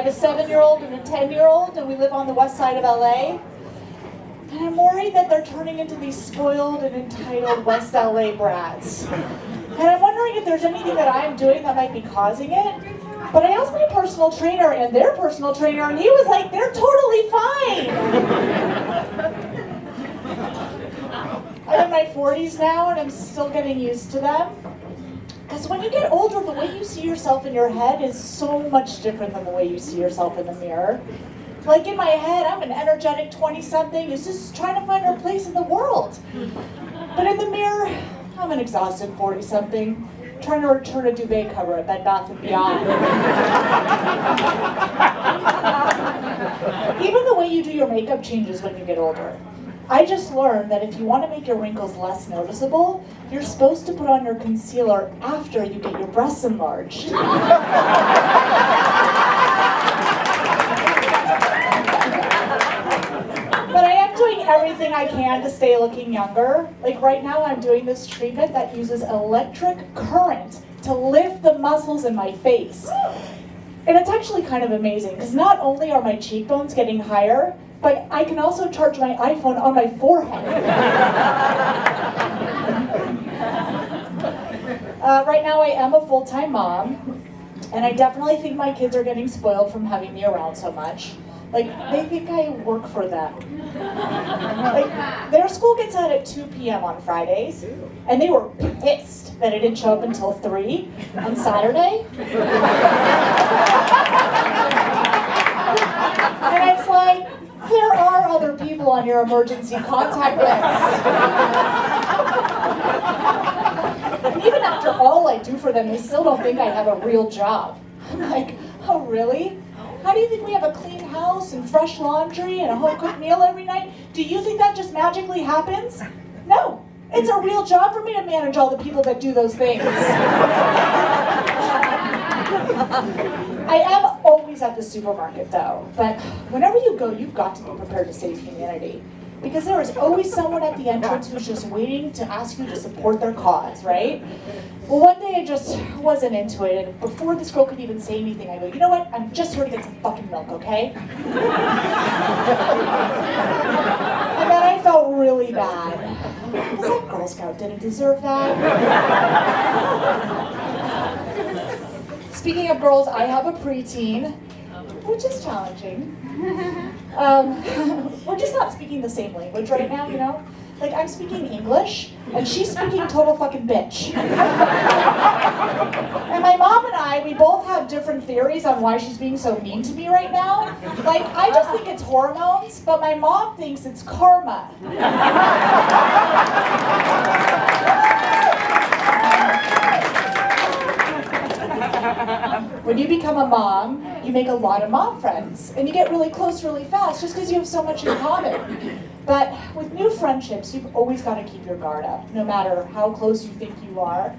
have a 7-year-old and a 10-year-old, and we live on the west side of LA. And I'm worried that they're turning into these spoiled and entitled West LA brats. And I'm wondering if there's anything that I'm doing that might be causing it. But I asked my personal trainer and their personal trainer, and he was like, they're totally fine. I'm in my 40s now, and I'm still getting used to them. Because when you get older, the way you see yourself in your head is so much different than the way you see yourself in the mirror. Like in my head, I'm an energetic 20-something who's just trying to find her place in the world. But in the mirror, I'm an exhausted 40-something trying to return a duvet cover at Bed Bath & Beyond. Even the way you do your makeup changes when you get older. I just learned that if you want to make your wrinkles less noticeable, you're supposed to put on your concealer after you get your breasts enlarged. But I am doing everything I can to stay looking younger. Like right now I'm doing this treatment that uses electric current to lift the muscles in my face. And it's actually kind of amazing because not only are my cheekbones getting higher, but I can also charge my iPhone on my forehead. Right now I am a full-time mom, and I definitely think my kids are getting spoiled from having me around so much. Like, they think I work for them. Like, their school gets out at 2 p.m. on Fridays, and they were pissed that I didn't show up until 3 on Saturday. And it's like, there are other people on your emergency contact list. And even after all I do for them, they still don't think I have a real job. I'm like, oh really? How do you think we have a clean house and fresh laundry and a home-cooked meal every night? Do you think that just magically happens? No. It's a real job for me to manage all the people that do those things. I am always at the supermarket though, but whenever you go, you've got to be prepared to save humanity. Because there is always someone at the entrance who's just waiting to ask you to support their cause, right? Well, one day I just wasn't into it, and before this girl could even say anything, I go, you know what? I'm just here to get some fucking milk, okay? And then I felt really bad. Because that Girl Scout didn't deserve that. Speaking of girls, I have a preteen, which is challenging. We're just not speaking the same language right now, you know? Like, I'm speaking English, and she's speaking total fucking bitch. And my mom and I, we both have different theories on why she's being so mean to me right now. Like, I just think it's hormones, but my mom thinks it's karma. When you become a mom, you make a lot of mom friends, and you get really close really fast just because you have so much in common. But with new friendships, you've always got to keep your guard up, no matter how close you think you are.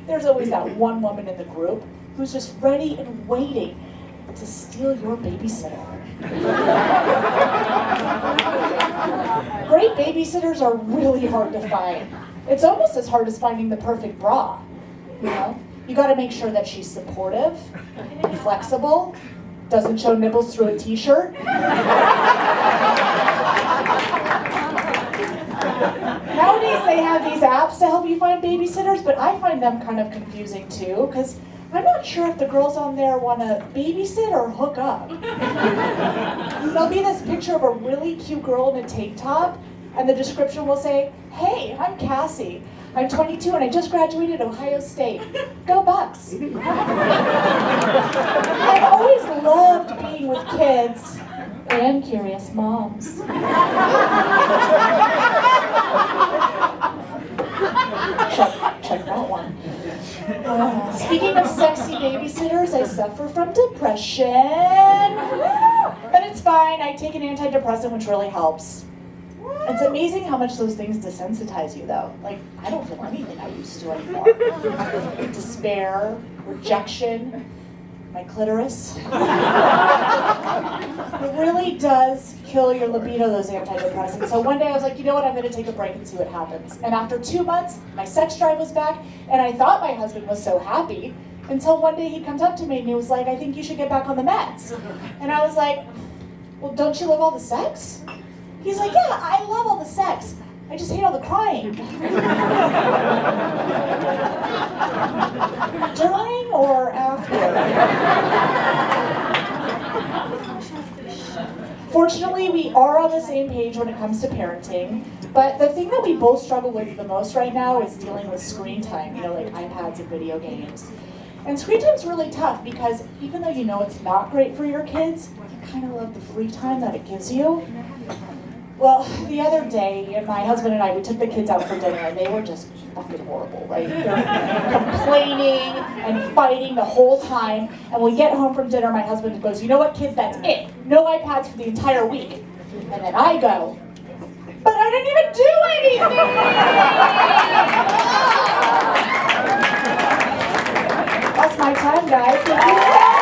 There's always that one woman in the group who's just ready and waiting to steal your babysitter. Great babysitters are really hard to find. It's almost as hard as finding the perfect bra, you know? You gotta make sure that she's supportive, flexible, doesn't show nipples through a t-shirt. Nowadays they have these apps to help you find babysitters, but I find them kind of confusing too, because I'm not sure if the girls on there want to babysit or hook up. There'll be this picture of a really cute girl in a tank top, and the description will say, "Hey, I'm Cassie. I'm 22 and I just graduated Ohio State. Go Bucks." I've always loved being with kids and curious moms. Check that one. Speaking of sexy babysitters, I suffer from depression. But it's fine, I take an antidepressant, which really helps. It's amazing how much those things desensitize you, though. Like, I don't feel anything I used to anymore. Despair, rejection, my clitoris. It really does kill your libido, those antidepressants. So one day I was like, you know what, I'm going to take a break and see what happens. And after 2 months, my sex drive was back, and I thought my husband was so happy Until one day he comes up to me and he was like, I think you should get back on the meds. And I was like, well, don't you love all the sex? He's like, yeah, I love all the sex. I just hate all the crying. During or after? Fortunately, we are on the same page when it comes to parenting, but the thing that we both struggle with the most right now is dealing with screen time, like iPads and video games. And screen time's really tough because even though you know it's not great for your kids, you kind of love the free time that it gives you. Well, the other day, my husband and I, we took the kids out for dinner and they were just fucking horrible, right? They're complaining and fighting the whole time. And when we get home from dinner, my husband goes, you know what, kids, that's it. No iPads for the entire week. And then I go, but I didn't even do anything! That's my time, guys.